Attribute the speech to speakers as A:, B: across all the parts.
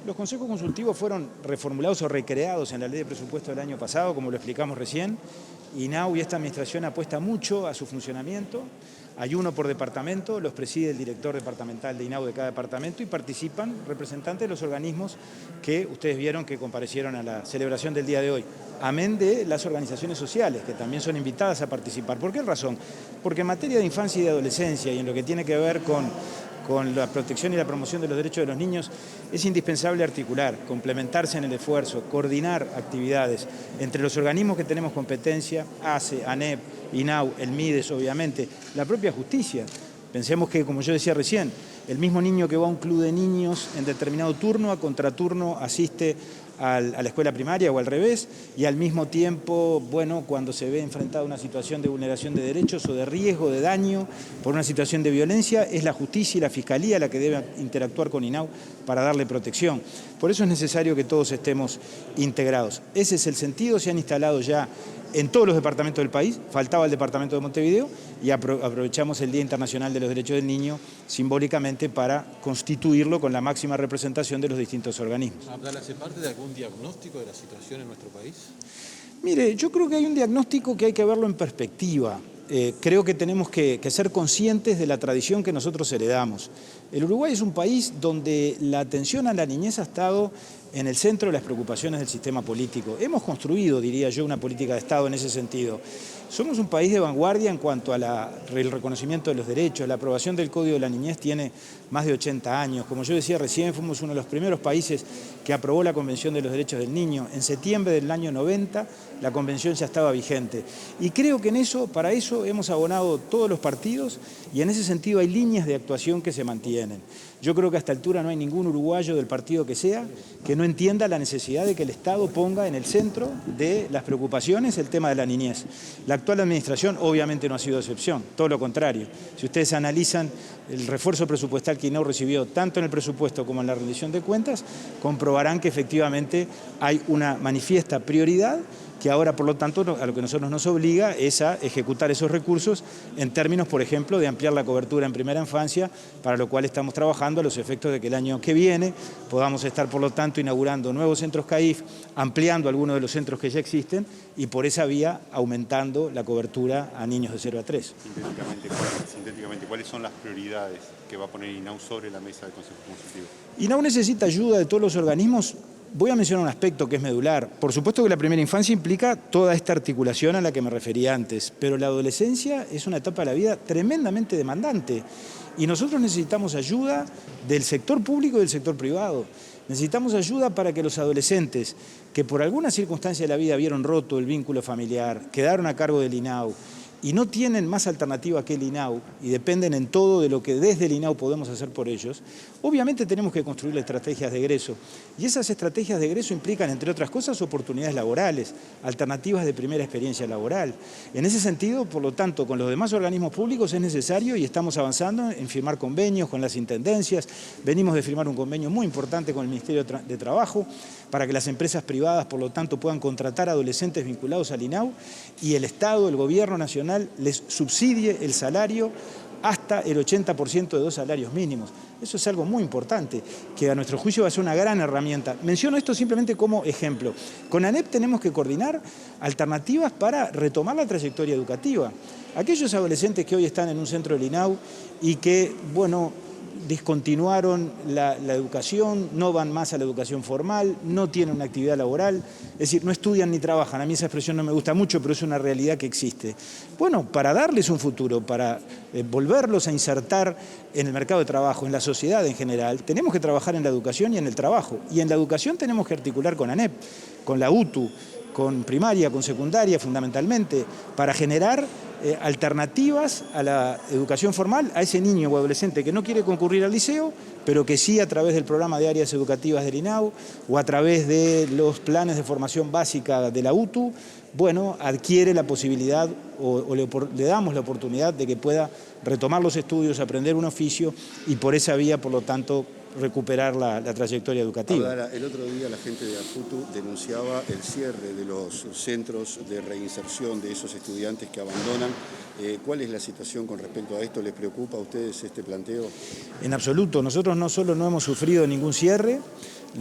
A: Los consejos consultivos fueron reformulados o recreados en la ley de presupuesto del año pasado, como lo explicamos recién. INAU y esta administración apuesta mucho a su funcionamiento. Hay uno por departamento, los preside el director departamental de INAU de cada departamento y participan representantes de los organismos que ustedes vieron que comparecieron a la celebración del día de hoy. Amén de las organizaciones sociales, que también son invitadas a participar. ¿Por qué razón? Porque en materia de infancia y de adolescencia y en lo que tiene que ver con la protección y la promoción de los derechos de los niños, es indispensable articular, complementarse en el esfuerzo, coordinar actividades entre los organismos que tenemos competencia, ACE, ANEP, INAU, el MIDES, obviamente, la propia justicia. Pensemos que, como yo decía recién, el mismo niño que va a un club de niños en determinado turno, a contraturno asiste a la escuela primaria o al revés, y al mismo tiempo, bueno, cuando se ve enfrentado a una situación de vulneración de derechos o de riesgo de daño por una situación de violencia, es la justicia y la fiscalía la que debe interactuar con INAU para darle protección. Por eso es necesario que todos estemos integrados. Ese es el sentido, se han instalado ya en todos los departamentos del país, faltaba el departamento de Montevideo, y aprovechamos el Día Internacional de los Derechos del Niño simbólicamente para constituirlo con la máxima representación de los distintos organismos.
B: ¿Abdala hace parte de algún diagnóstico de la situación en nuestro país?
A: Mire, yo creo que hay un diagnóstico que hay que verlo en perspectiva. Creo que tenemos que ser conscientes de la tradición que nosotros heredamos. El Uruguay es un país donde la atención a la niñez ha estado en el centro de las preocupaciones del sistema político. Hemos construido, diría yo, una política de Estado en ese sentido. Somos un país de vanguardia en cuanto al reconocimiento de los derechos. La aprobación del Código de la Niñez tiene más de 80 años. Como yo decía recién, fuimos uno de los primeros países que aprobó la Convención de los Derechos del Niño. En septiembre del año 90 la Convención ya estaba vigente. Y creo que para eso hemos abonado todos los partidos y en ese sentido hay líneas de actuación que se mantienen. Yo creo que a esta altura no hay ningún uruguayo del partido que sea que no entienda la necesidad de que el Estado ponga en el centro de las preocupaciones el tema de la niñez. La actual administración obviamente no ha sido excepción, todo lo contrario. Si ustedes analizan el refuerzo presupuestal que INAU recibió tanto en el presupuesto como en la rendición de cuentas, comprobarán que efectivamente hay una manifiesta prioridad que ahora, por lo tanto, a lo que nosotros nos obliga es a ejecutar esos recursos en términos, por ejemplo, de ampliar la cobertura en primera infancia, para lo cual estamos trabajando a los efectos de que el año que viene podamos estar, por lo tanto, inaugurando nuevos centros CAIF, ampliando algunos de los centros que ya existen y por esa vía aumentando la cobertura a niños de 0 a 3.
C: Sintéticamente, ¿cuáles son las prioridades que va a poner INAU sobre la mesa del Consejo Consultivo?
A: INAU necesita ayuda de todos los organismos. Voy a mencionar un aspecto que es medular. Por supuesto que la primera infancia implica toda esta articulación a la que me refería antes, pero la adolescencia es una etapa de la vida tremendamente demandante y nosotros necesitamos ayuda del sector público y del sector privado. Necesitamos ayuda para que los adolescentes que por alguna circunstancia de la vida vieron roto el vínculo familiar, quedaron a cargo del INAU, y no tienen más alternativa que el INAU y dependen en todo de lo que desde el INAU podemos hacer por ellos, obviamente tenemos que construir estrategias de egreso. Y esas estrategias de egreso implican, entre otras cosas, oportunidades laborales, alternativas de primera experiencia laboral. En ese sentido, por lo tanto, con los demás organismos públicos es necesario y estamos avanzando en firmar convenios con las intendencias. Venimos de firmar un convenio muy importante con el Ministerio de Trabajo para que las empresas privadas, por lo tanto, puedan contratar adolescentes vinculados al INAU y el Estado, el Gobierno Nacional, les subsidie el salario hasta el 80% de 2 salarios mínimos. Eso es algo muy importante, que a nuestro juicio va a ser una gran herramienta. Menciono esto simplemente como ejemplo. Con ANEP tenemos que coordinar alternativas para retomar la trayectoria educativa. Aquellos adolescentes que hoy están en un centro del INAU y que, bueno, discontinuaron la educación, no van más a la educación formal, no tienen una actividad laboral, es decir, no estudian ni trabajan. A mí esa expresión no me gusta mucho, pero es una realidad que existe. Bueno, para darles un futuro, para volverlos a insertar en el mercado de trabajo, en la sociedad en general, tenemos que trabajar en la educación y en el trabajo. Y en la educación tenemos que articular con ANEP, con la UTU, con primaria, con secundaria fundamentalmente, para generar alternativas a la educación formal a ese niño o adolescente que no quiere concurrir al liceo, pero que sí a través del programa de áreas educativas del INAU o a través de los planes de formación básica de la UTU, bueno, adquiere la posibilidad o le damos la oportunidad de que pueda retomar los estudios, aprender un oficio y por esa vía, por lo tanto, recuperar la trayectoria educativa.
D: Abdala, el otro día la gente de AFUTU denunciaba el cierre de los centros de reinserción de esos estudiantes que abandonan. ¿Cuál es la situación con respecto a esto? ¿Les preocupa a ustedes este planteo?
A: En absoluto. Nosotros no solo no hemos sufrido ningún cierre,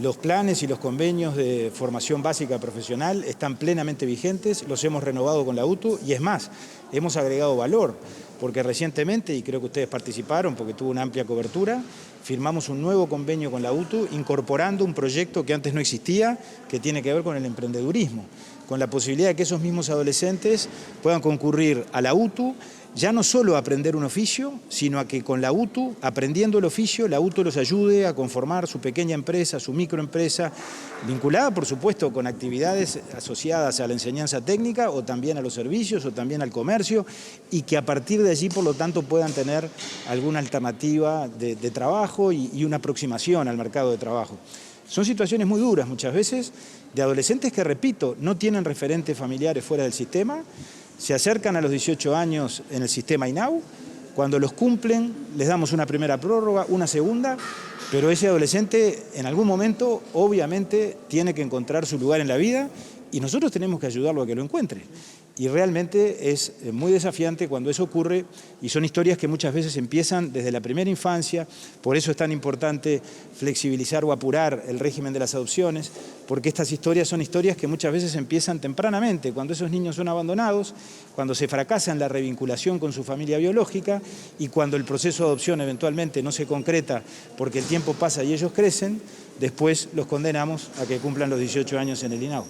A: Los planes y los convenios de formación básica profesional están plenamente vigentes, los hemos renovado con la UTU y es más, hemos agregado valor, porque recientemente, y creo que ustedes participaron porque tuvo una amplia cobertura, firmamos un nuevo convenio con la UTU incorporando un proyecto que antes no existía, que tiene que ver con el emprendedurismo, con la posibilidad de que esos mismos adolescentes puedan concurrir a la UTU, ya no solo a aprender un oficio, sino a que con la UTU, aprendiendo el oficio, la UTU los ayude a conformar su pequeña empresa, su microempresa, vinculada por supuesto con actividades asociadas a la enseñanza técnica o también a los servicios o también al comercio, y que a partir de allí por lo tanto puedan tener alguna alternativa de trabajo y una aproximación al mercado de trabajo. Son situaciones muy duras muchas veces de adolescentes que, repito, no tienen referentes familiares fuera del sistema, se acercan a los 18 años en el sistema INAU, cuando los cumplen les damos una primera prórroga, una segunda, pero ese adolescente en algún momento obviamente tiene que encontrar su lugar en la vida y nosotros tenemos que ayudarlo a que lo encuentre. Y realmente es muy desafiante cuando eso ocurre y son historias que muchas veces empiezan desde la primera infancia, por eso es tan importante flexibilizar o apurar el régimen de las adopciones, porque estas historias son historias que muchas veces empiezan tempranamente, cuando esos niños son abandonados, cuando se fracasa en la revinculación con su familia biológica y cuando el proceso de adopción eventualmente no se concreta porque el tiempo pasa y ellos crecen, después los condenamos a que cumplan los 18 años en el INAU.